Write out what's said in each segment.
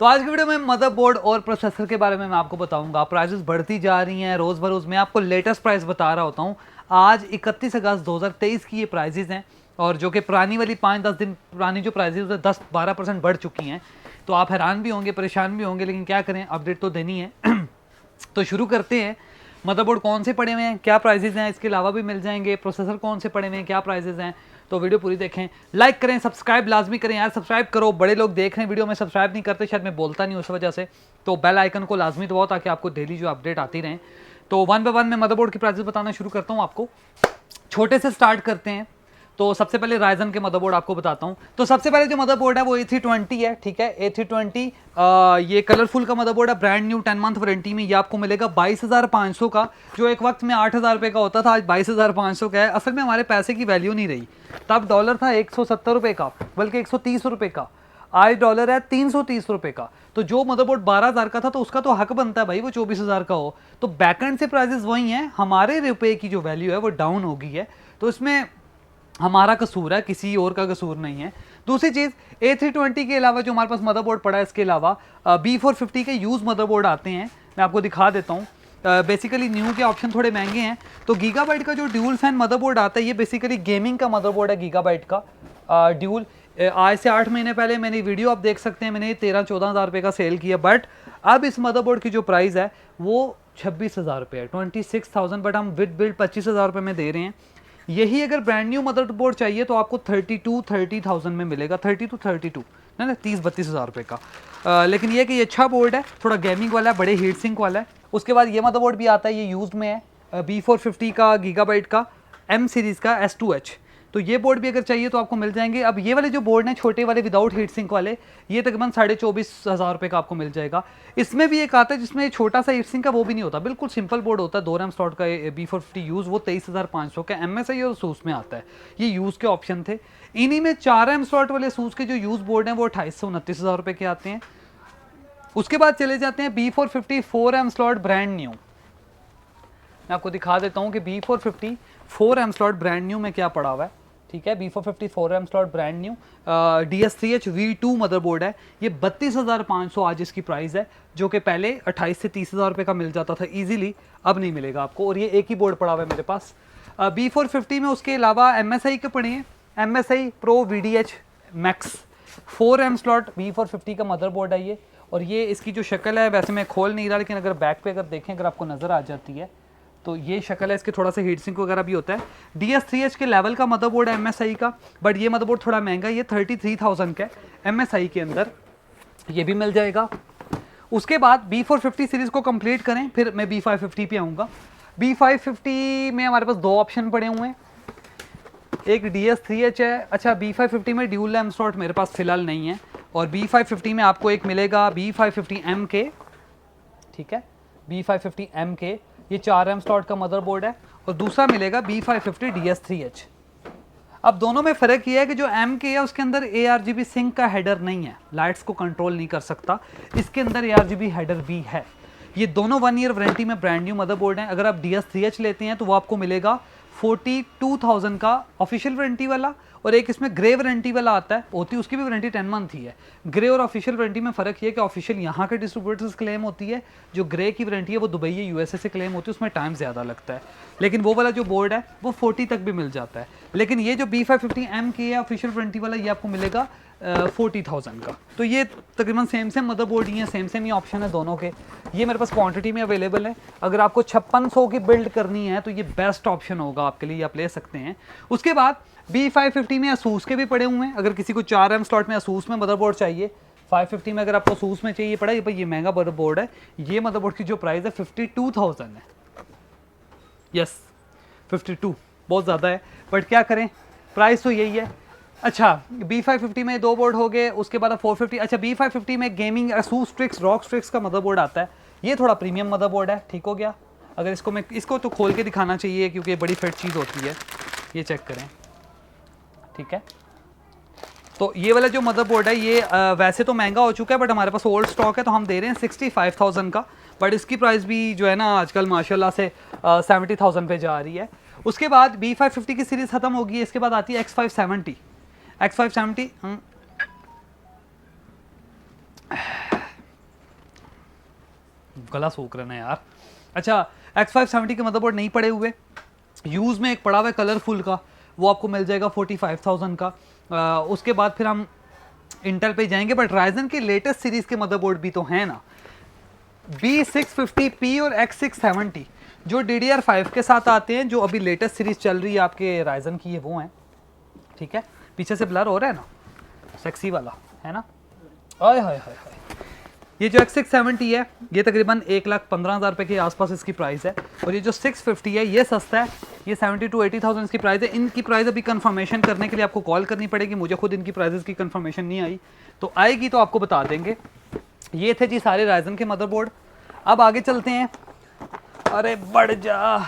तो आज की वीडियो में मदरबोर्ड और प्रोसेसर के बारे में मैं आपको बताऊंगा। प्राइसेस बढ़ती जा रही हैं रोज़ बरोज़। मैं आपको लेटेस्ट प्राइस बता रहा होता हूं। आज 31 अगस्त 2023 की ये प्राइसेस हैं और जो कि पुरानी वाली 5-10 दिन पुरानी जो प्राइसेस है 10-12% बढ़ चुकी हैं। तो आप हैरान भी होंगे, परेशान भी होंगे, लेकिन क्या करें, अपडेट तो देनी है। तो शुरू करते हैं। मदरबोर्ड कौन से पड़े हुए हैं, क्या प्राइसेस हैं, इसके अलावा भी मिल जाएंगे। प्रोसेसर कौन से पड़े हुए हैं, क्या प्राइसेस हैं। तो वीडियो पूरी देखें, लाइक करें, सब्सक्राइब लाजमी करें यार। सब्सक्राइब करो, बड़े लोग देख रहे हैं वीडियो में, सब्सक्राइब नहीं करते, शायद मैं बोलता नहीं उस वजह से। तो बेल आइकन को लाजमी दबाओ ताकि आपको डेली जो अपडेट आती रहें। तो वन बाय वन मैं मदरबोर्ड की प्राइसेस बताना शुरू करता हूँ आपको। छोटे से स्टार्ट करते हैं। तो सबसे पहले राइजन के मदरबोर्ड आपको बताता हूं। तो सबसे पहले जो मदरबोर्ड है वो A320 है, ठीक है। A320 ये कलरफुल का मदरबोर्ड है, ब्रांड न्यू 10 मंथ वारंटी में। ये आपको मिलेगा 22,500 का, जो एक वक्त में 8,000 रुपये का होता था, आज 22,500 का है। असल में हमारे पैसे की वैल्यू नहीं रही। तब डॉलर था 170 रुपये का, बल्कि 130 रुपये का। आज डॉलर है 330 रुपये का। तो जो मदरबोर्ड 12,000 का था तो उसका तो हक बनता है भाई वो 24,000 का हो। तो बैकएंड से प्राइसेस वही हैं, हमारे रुपये की जो वैल्यू है वो डाउन हो गई है। तो इसमें हमारा कसूर है, किसी और का कसूर नहीं है। दूसरी चीज़, A320 के अलावा जो हमारे पास मदरबोर्ड पड़ा है, इसके अलावा B450 के यूज़ मदरबोर्ड आते हैं। मैं आपको दिखा देता हूँ। बेसिकली न्यू के ऑप्शन थोड़े महंगे हैं। तो गीगाबाइट का जो ड्यूल फैन मदरबोर्ड आता है, ये बेसिकली गेमिंग का मदरबोर्ड है गीगाबाइट का ड्यूल। आज से 8 महीने पहले मैंने वीडियो आप देख सकते हैं, मैंने 13-14 हज़ार रुपये का सेल किया। बट अब इस मदरबोर्ड की जो प्राइस है वो 26,000 रुपये है, 26,000। बट हम विद बिल्ड 25,000 रुपये में दे रहे हैं। यही अगर ब्रांड न्यू मदरबोर्ड चाहिए तो आपको 30,000 में मिलेगा, 32 ना 30-32 हज़ार रुपये का। लेकिन ये कि ये अच्छा बोर्ड है, थोड़ा गेमिंग वाला है, बड़े हीट सिंक वाला है। उसके बाद ये मदरबोर्ड भी आता है, ये यूज्ड में है, B450 का गीगाबाइट का M सीरीज़ का S2H। तो ये बोर्ड भी अगर चाहिए तो आपको मिल जाएंगे। अब ये वाले जो बोर्ड हैं छोटे वाले विदाउट हीट सिंक वाले, ये तकरीबन 24,500 रुपये का आपको मिल जाएगा। इसमें भी एक आता है जिसमें छोटा सा हीट सिंक का, वो भी नहीं होता, बिल्कुल सिंपल बोर्ड होता है, 2 रैम स्लॉट का B450 यूज़, वो 23,500 का MSI और सूस में आता है। ये यूज़ के ऑप्शन थे। इन्हीं में 4 रैम स्लॉट वाले सूस के जो यूज़ बोर्ड हैं वो 28 से 29,000 रुपये के आते हैं। उसके बाद चले जाते हैं B450 4 RAM slot brand new. मैं आपको दिखा देता हूँ कि B450 4 RAM slot brand new में क्या पड़ा हुआ है, ठीक है। B450 4 RAM slot brand new DS3H V2 motherboard है। ये 32,500 आज इसकी प्राइस है, जो कि पहले 28 से 30,000 रुपये का मिल जाता था इजीली, अब नहीं मिलेगा आपको। और ये एक ही बोर्ड पड़ा हुआ है मेरे पास B450 में। उसके अलावा MSI के पड़े हैं, MSI Pro VDH Max 4 RAM slot B450 का मदरबोर्ड है ये। और ये इसकी जो शक्ल है, वैसे मैं खोल नहीं रहा, लेकिन अगर बैक पे अगर देखें, अगर आपको नज़र आ जाती है तो ये शक्ल है इसके, थोड़ा सा हीट सिंक वगैरह भी होता है। DS3H के लेवल का मदरबोर्ड है MSI का, बट ये मदरबोर्ड थोड़ा महंगा है, ये 33,000 का है MSI के अंदर, ये भी मिल जाएगा। उसके बाद B450 सीरीज़ को कंप्लीट करें, फिर मैं B550 पे आऊँगा। B550 में हमारे पास 2 ऑप्शन पड़े हुए हैं, एक DS3H है। अच्छा, B550 में ड्यूल रैम स्लॉट मेरे पास फिलहाल नहीं है। और B550 में आपको एक मिलेगा B550MK, ठीक है, B550MK, ये 4 रैम स्लॉट का मदरबोर्ड है। और दूसरा मिलेगा B550 DS3H। अब दोनों में फ़र्क ये है कि जो MK है उसके अंदर ARGB सिंक का हेडर नहीं है, लाइट्स को कंट्रोल नहीं कर सकता। इसके अंदर ARGB हेडर भी है। ये दोनों 1 ईयर वारंटी में ब्रांड न्यू मदरबोर्ड हैं। अगर आप DS3H लेते हैं तो वो आपको मिलेगा 42,000 का ऑफिशियल वारंटी वाला, और एक इसमें ग्रे वारंटी वाला आता है, होती उसकी भी वारंटी 10 मंथ ही है। ग्रे और ऑफिशियल वारंटी में फ़र्क ये है कि ऑफिशियल यहाँ के डिस्ट्रीब्यूटर से क्लेम होती है, जो ग्रे की वारंटी है वो दुबई या USA से क्लेम होती है, उसमें टाइम ज़्यादा लगता है। लेकिन वो वाला जो बोर्ड है वो 40 तक भी मिल जाता है। लेकिन ये जो B550M की है ऑफिशियल वारंटी वाला, ये आपको मिलेगा 40,000 का। तो ये तकरीबन सेम मदरबोर्ड ही है, सेम ही ऑप्शन है दोनों के। ये मेरे पास क्वांटिटी में अवेलेबल है। अगर आपको 5600 की बिल्ड करनी है तो ये बेस्ट ऑप्शन होगा आपके लिए, आप ले सकते हैं। उसके बाद B550 में ASUS के भी पड़े हुए हैं। अगर किसी को 4 रैम स्लॉट में ASUS में मदरबोर्ड चाहिए, 550 में अगर आपको ASUS में चाहिए पड़ा, ये महंगा मदरबोर्ड है। ये मदरबोर्ड की जो प्राइस है 52,000 है। यस, 52 बहुत ज़्यादा है, बट क्या करें, प्राइस तो यही है। अच्छा, B550 में 2 बोर्ड हो गए। उसके बाद 450। अच्छा, B550 में gaming ASUS Strix ROG Strix का मदरबोर्ड आता है। ये थोड़ा प्रीमियम मदरबोर्ड है, ठीक हो गया। अगर इसको तो खोल के दिखाना चाहिए क्योंकि ये बड़ी फिट चीज़ होती है। ये चेक करें, ठीक है। तो ये वाला जो मदरबोर्ड है ये वैसे तो महंगा हो चुका है, बट हमारे पास ओल्ड स्टॉक है तो हम दे रहे हैं 65,000 का। बट इसकी प्राइस भी जो है ना आजकल माशाल्लाह से 70,000 पे जा रही है। उसके बाद B550 की सीरीज़ ख़त्म होगी, इसके बाद आती है X570। गला सूख रहा है यार। अच्छा, X570 के मदरबोर्ड नहीं पड़े हुए, यूज़ में एक पड़ा हुआ है कलरफुल का, वो आपको मिल जाएगा 45,000 का। उसके बाद फिर हम इंटेल पे जाएंगे, बट राइजन की लेटेस्ट सीरीज़ के मदरबोर्ड भी तो हैं ना, B650P और X670 जो DDR5 के साथ आते हैं, जो अभी लेटेस्ट सीरीज चल रही है आपके राइजन की, ये वो हैं। ठीक है, पीछे से ब्लर हो रहा है ना, सेक्सी वाला है ना। आय हाय हाय हाय, ये जो X670 है ये तकरीबन 1,15,000 रुपये के आसपास इसकी प्राइस है, और ये जो 650 है ये सस्ता है, ये 70 to 80,000 इसकी प्राइस है। इनकी प्राइस अभी कंफर्मेशन करने के लिए आपको कॉल करनी पड़ेगी, मुझे खुद इनकी प्राइसेस की कंफर्मेशन नहीं आई, तो आएगी तो आपको बता देंगे। ये थे जी सारे राइजन के मदरबोर्ड। अब आगे चलते हैं, अरे बढ़ जा।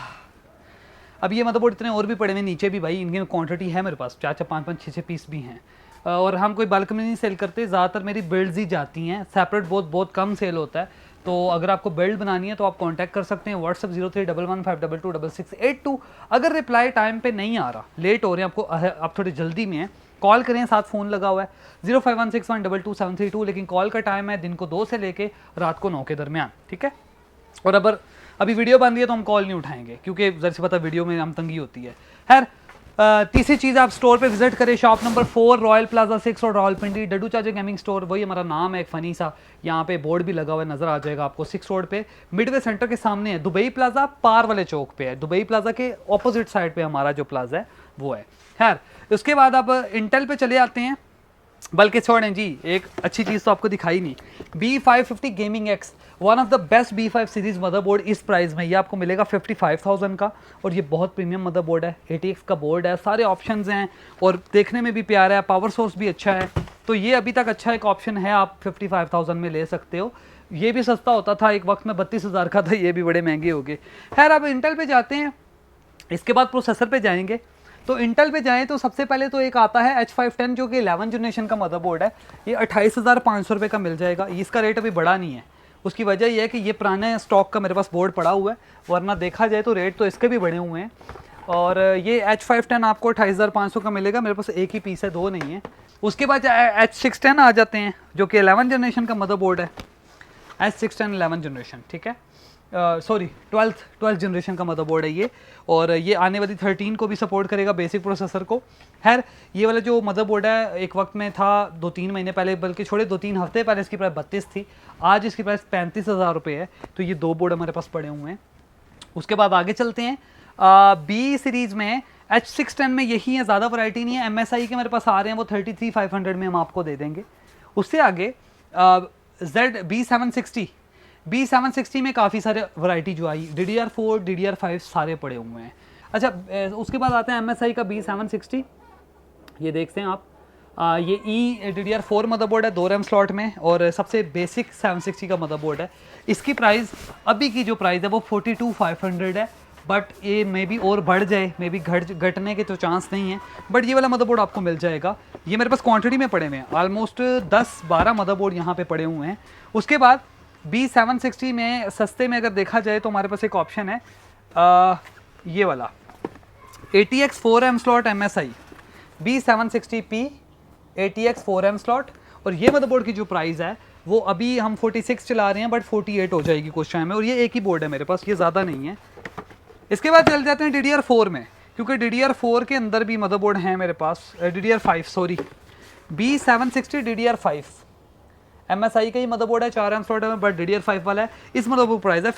अब ये मदरबोर्ड इतने और भी पड़े हुए नीचे भी भाई, इनकी क्वांटिटी है मेरे पास, 4-4, 5-5, 6-6 पीस भी हैं, और हम कोई बल्क में नहीं सेल करते, ज़्यादातर मेरी बिल्ड्स ही जाती हैं, सेपरेट बहुत कम सेल होता है। तो अगर आपको बिल्ड बनानी है तो आप कांटेक्ट कर सकते हैं, व्हाट्सअप 031152226682। अगर रिप्लाई टाइम पे नहीं आ रहा, लेट हो रहे हैं आपको, आप थोड़ी जल्दी में हैं, कॉल करें, साथ फ़ोन लगा हुआ है 0516122732, लेकिन कॉल का टाइम है दिन को 2 से लेके रात को 9 के दरमियान। ठीक है, और अभी वीडियो बन रही है तो हम कॉल नहीं उठाएंगे, क्योंकि जरा से पता वीडियो में हम तंगी होती है। खैर, तीसरी चीज़, आप स्टोर पे विजिट करें, शॉप नंबर 4 रॉयल प्लाजा 6 और रावलपिंडी, डड्डू चाचा गेमिंग स्टोर, वही हमारा नाम है, एक फ़नी सा यहाँ पे बोर्ड भी लगा हुआ है, नज़र आ जाएगा आपको, 6 रोड पे मिडवे सेंटर के सामने है। दुबई प्लाजा पार वाले चौक पे है, दुबई प्लाजा के ऑपोजिट साइड पे हमारा जो प्लाजा है वो है। खैर, उसके बाद आप इंटेल पे चले आते हैं, बल्कि छोड़ें जी, एक अच्छी चीज़ तो आपको दिखाई नहीं, B550 gaming x, one of the best B5 series motherboard इस प्राइस में, ये आपको मिलेगा 55,000 का, और ये बहुत प्रीमियम मदरबोर्ड है, ATX का बोर्ड है, सारे ऑप्शंस हैं, और देखने में भी प्यारा है, पावर सोर्स भी अच्छा है, तो ये अभी तक अच्छा एक ऑप्शन है, आप 55,000 में ले सकते हो। ये भी सस्ता होता था एक वक्त में, 32,000 का था, ये भी बड़े महंगे हो गए। खैर, अब इंटेल पे जाते हैं, इसके बाद प्रोसेसर पे जाएंगे। तो इंटेल पे जाएं तो सबसे पहले तो एक आता है H510 जो कि 11 जनरेशन का मदरबोर्ड है, ये 28,500 रुपये का मिल जाएगा। इसका रेट अभी बढ़ा नहीं है, उसकी वजह यह है कि ये पुराने स्टॉक का मेरे पास बोर्ड पड़ा हुआ है, वरना देखा जाए तो रेट तो इसके भी बढ़े हुए हैं। और ये H510 आपको 28,500 का मिलेगा, मेरे पास एक ही पीस है, 2 नहीं है। उसके बाद H610 आ जाते हैं, जो कि 11 जनरेशन का मदरबोर्ड है, H610 11 जनरेशन, ठीक है, सॉरी 12th जनरेशन का मदरबोर्ड है ये, और ये आने वाली 13 को भी सपोर्ट करेगा, बेसिक प्रोसेसर को। खैर, ये वाला जो मदरबोर्ड है एक वक्त में था 2-3 महीने पहले, बल्कि छोड़े 2-3 हफ्ते पहले इसकी प्राइस 32 थी, आज इसकी प्राइस 35,000 रुपये है। तो ये 2 बोर्ड हमारे पास पड़े हुए हैं। उसके बाद आगे चलते हैं, B सीरीज़ में H610 में यही है, ज़्यादा वैरायटी नहीं है। MSI के मेरे पास आ रहे हैं, वो 33,500 में हम आपको दे देंगे। उससे आगे B760 में काफ़ी सारे वैरायटी जो आई, DDR4 DDR5 सारे पड़े हुए हैं। अच्छा, उसके बाद आते हैं MSI का B760, ये देखते हैं आप, ये DDR4 मदरबोर्ड है, 2 रैम स्लॉट में, और सबसे बेसिक 760 का मदरबोर्ड है। इसकी प्राइस, अभी की जो प्राइस है वो 42,500 है, बट ये मे बी और बढ़ जाए, मे बी घटने के तो चांस नहीं है, बट ये वाला मदरबोर्ड आपको मिल जाएगा। ये मेरे पास क्वांटिटी में पड़े हुए हैं, ऑलमोस्ट 10-12 मदरबोर्ड यहाँ पे पड़े हुए हैं। उसके बाद B760 में सस्ते में अगर देखा जाए तो हमारे पास एक ऑप्शन है, ये वाला ATX 4M slot MSI B760P ATX 4M slot, और ये मदरबोर्ड की जो प्राइस है वो अभी हम 46 चला रहे हैं, बट 48 हो जाएगी कुछ टाइम में, और ये एक ही बोर्ड है मेरे पास, ये ज़्यादा नहीं है। इसके बाद चल जाते हैं DDR4 में, क्योंकि DDR4 के अंदर भी मदरबोर्ड हैं मेरे पास, DDR5 sorry, B760 DDR5 MSI का ही मदरबोर्ड है, 4 रैम स्लॉट है, बट DDR5 वाला है। इस मदरबोर्ड प्राइस है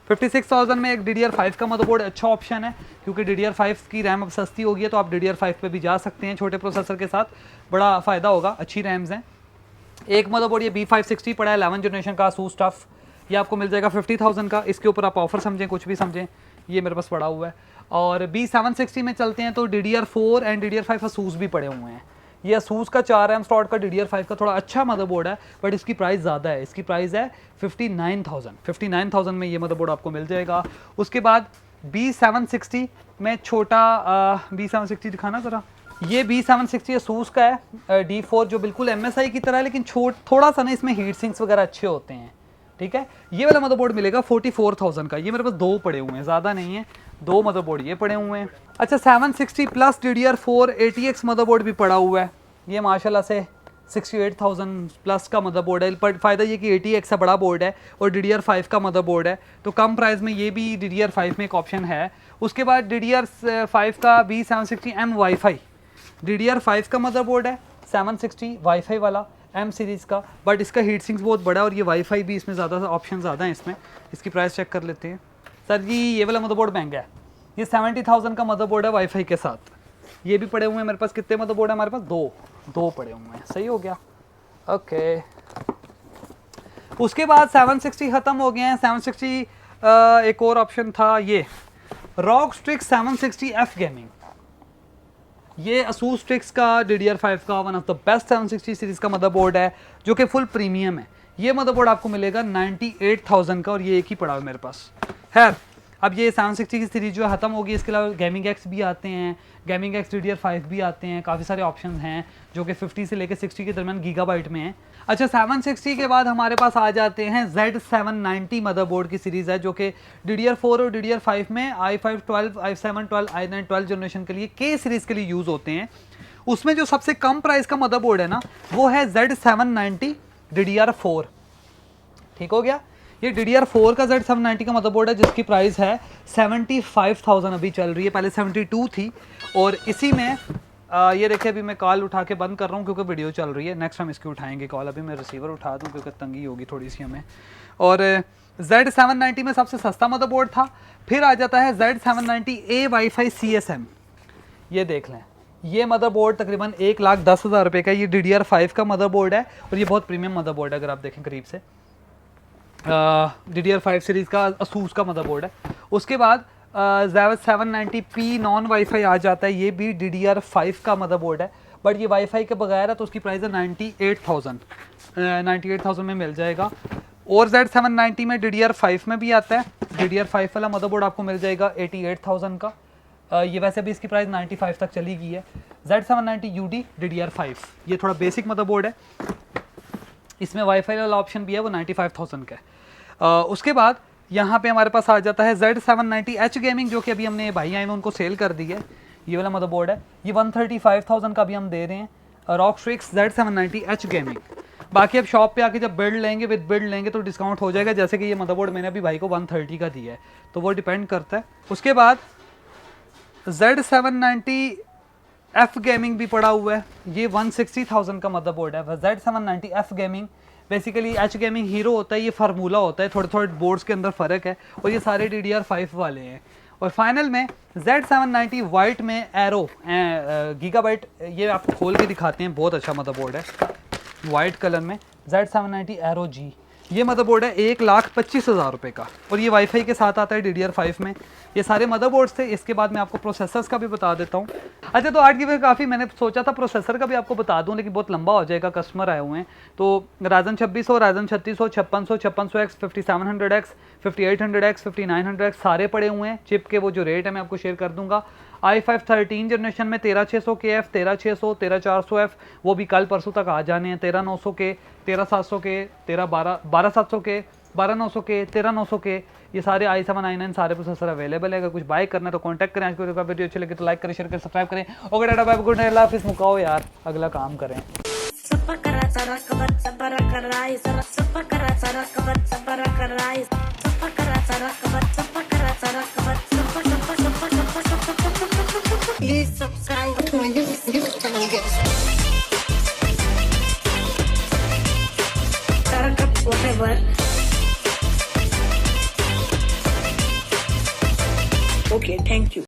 56,000 में एक DDR5 का मदरबोर्ड अच्छा ऑप्शन है, क्योंकि DDR5 की रैम अब सस्ती होगी है, तो आप DDR5 पे भी जा सकते हैं, छोटे प्रोसेसर के साथ बड़ा फ़ायदा होगा, अच्छी रैम्स हैं। एक मदरबोर्ड ये B560 पड़ा है 11 जनरेशन का ASUS टफ, ये आपको मिल जाएगा 50,000 का। इसके ऊपर आप ऑफर समझें, कुछ भी समझें, ये मेरे पास पड़ा हुआ है। और B760 में चलते हैं तो DDR4 एंड DDR5 ASUS भी पड़े हुए हैं। ये ASUS का 4 रैम स्लॉट का DDR5 का थोड़ा अच्छा मदरबोर्ड है, बट इसकी प्राइस ज़्यादा है, इसकी प्राइस है 59,000 में ये मदरबोर्ड आपको मिल जाएगा। उसके बाद B760 में छोटा B760 दिखाना ज़रा, ये B760 ASUS का है, D4 जो बिल्कुल MSI की तरह है, लेकिन थोड़ा सा ना इसमें हीट सिंक्स वगैरह अच्छे होते हैं, ठीक है। ये वाला मदरबोर्ड मिलेगा 44,000 का, ये मेरे पास 2 पड़े हुए हैं, ज़्यादा नहीं है, 2 मदरबोर्ड ये पड़े हुए हैं। अच्छा, 760 प्लस DDR4 ATX मदरबोर्ड भी पड़ा हुआ है, ये माशाल्लाह से 68,000 प्लस का मदरबोर्ड है, पर फ़ायदा ये कि 80X का बड़ा बोर्ड है और DDR5 का मदरबोर्ड है, तो कम प्राइस में ये भी DDR5 में एक ऑप्शन है। उसके बाद DDR5 का B760M वाईफाई, DDR5 का मदरबोर्ड है 760 वाईफाई वाला M सीरीज़ का, बट इसका हीट सिंक्स बहुत बड़ा है और ये वाईफाई भी इसमें ज़्यादा ऑप्शन ज़्यादा हैं इसमें। इसकी प्राइस चेक कर लेते हैं। सर जी ये वाला मदरबोर्ड महंगा है, ये 70,000 का मदरबोर्ड है वाईफाई के साथ। ये भी पड़े हुए हैं मेरे पास, कितने मदरबोर्ड है हमारे पास, दो पड़े हुए हैं, सही हो गया। ओके, उसके बाद 760 ख़त्म हो गए हैं। 760 एक और ऑप्शन था, ये ROG Strix 760F गेमिंग, ये ASUS Strix का DDR5 का one of the best 760 series का मदरबोर्ड है जो कि फुल प्रीमियम है। ये मदरबोर्ड आपको मिलेगा 98,000 का और ये एक ही पड़ा है मेरे पास। खैर अब ये 760 की सीरीज जो है ख़त्म होगी, इसके अलावा गेमिंग एक्स भी आते हैं, गेमिंग एक्स DDR5 भी आते हैं, काफ़ी सारे ऑप्शन हैं जो कि 50 से लेकर 60 के दरमियान गीगाबाइट में हैं। अच्छा 760 के बाद हमारे पास आ जाते हैं Z790 मदरबोर्ड की सीरीज़ है जो कि DDR4 और DDR5 में i5 12, i7 12, i9 12 जनरेशन के लिए K सीरीज़ के लिए यूज़ होते हैं। उसमें जो सबसे कम प्राइस का मदरबोर्ड है ना वो है Z790 DDR4, ठीक हो गया। ये DDR4 का Z790 का मदरबोर्ड है जिसकी प्राइस है 75,000 अभी चल रही है, पहले 72 थी। और इसी में ये देखिए अभी मैं कॉल उठा के बंद कर रहा हूँ क्योंकि वीडियो चल रही है, नेक्स्ट टाइम इसकी उठाएंगे कॉल, अभी मैं रिसीवर उठा दूँ क्योंकि तंगी होगी थोड़ी सी हमें। और Z790 में सबसे सस्ता मदरबोर्ड था। फिर आ जाता है Z790A वाईफाई CSM, ये देख लें, ये मदरबोर्ड तकरीबन 1,10,000 रुपये का, ये DDR5 का मदरबोर्ड है और ये बहुत प्रीमियम मदरबोर्ड है अगर आप देखें करीब से। DDR5 सीरीज़ का ASUS का मदरबोर्ड है। उसके बाद Z790P नॉन वाईफाई आ जाता है, ये भी DDR5 का मदरबोर्ड है बट ये वाईफाई के बगैर है तो उसकी प्राइस है 98,000 में मिल जाएगा। और Z790 में DDR5 में भी आता है, DDR5 वाला मदरबोर्ड आपको मिल जाएगा 88,000 का। ये वैसे भी इसकी प्राइस 95 तक चली गई है। Z790UD DDR5 ये थोड़ा बेसिक मदरबोर्ड है, इसमें वाईफाई वाला ऑप्शन भी है, वो 95,000 का है। उसके बाद यहाँ पे हमारे पास आ जाता है Z790H गेमिंग जो कि अभी हमने भाई आए हैं उनको सेल कर दी है, ये वाला मदरबोर्ड है, ये 135,000 का भी हम दे रहे हैं। ROG Strix Z790H gaming. बाकी अब शॉप पे आके जब बिल्ड लेंगे विद बिल्ड लेंगे तो डिस्काउंट हो जाएगा, जैसे कि ये मदरबोर्ड मैंने अभी भाई को 130 का दिया है तो वो डिपेंड करता है। उसके बाद Z790F गेमिंग भी पड़ा हुआ है, ये 160,000 का मदरबोर्ड है। Z790F gaming basically H gaming hero होता है, ये फार्मूला होता है, थोड़े थोड़े बोर्ड्स के अंदर फ़र्क है और ये सारे DDR5 वाले हैं। और फाइनल में Z790 वाइट में एरो गीगाबाइट, ये आपको खोल के दिखाते हैं, बहुत अच्छा मदरबोर्ड है वाइट कलर में, Z790 एरो G। ये मदरबोर्ड है 1,25,000 रुपये का और ये वाईफाई के साथ आता है DDR5 में। ये सारे मदरबोर्ड्स थे। इसके बाद मैं आपको प्रोसेसर्स का भी बता देता हूँ। अच्छा तो आज की वीडियो काफ़ी, मैंने सोचा था प्रोसेसर का भी आपको बता दूँ लेकिन बहुत लंबा हो जाएगा, कस्टमर आए हुए हैं। तो Ryzen 2600, Ryzen 3600, 5600, 5600X, 5700X, 5800X, 5900X सारे पड़े हुए हैं। चिप के वो जो रेट है मैं आपको शेयर कर दूँगा। i5 13 जनरेशन में 13600KF, 13600, 13400F वो भी कल परसों तक आ जाने हैं। 13900K, 13700K, 12700K, 12900K, 13900K, ये सारे i7 i9 सारे प्रोसेसर अवेलेबल है। अगर कुछ बाय करना है तो कांटेक्ट करें। आज की वीडियो अच्छी लगे तो लाइक करें, शेयर करें, सब्सक्राइब करें। Okay tata bye bye, good night, अल्लाह हाफिज़। मुकाओ यार, अगला काम करें। Please subscribe to my YouTube channel, guys. Whatever. Okay, thank you.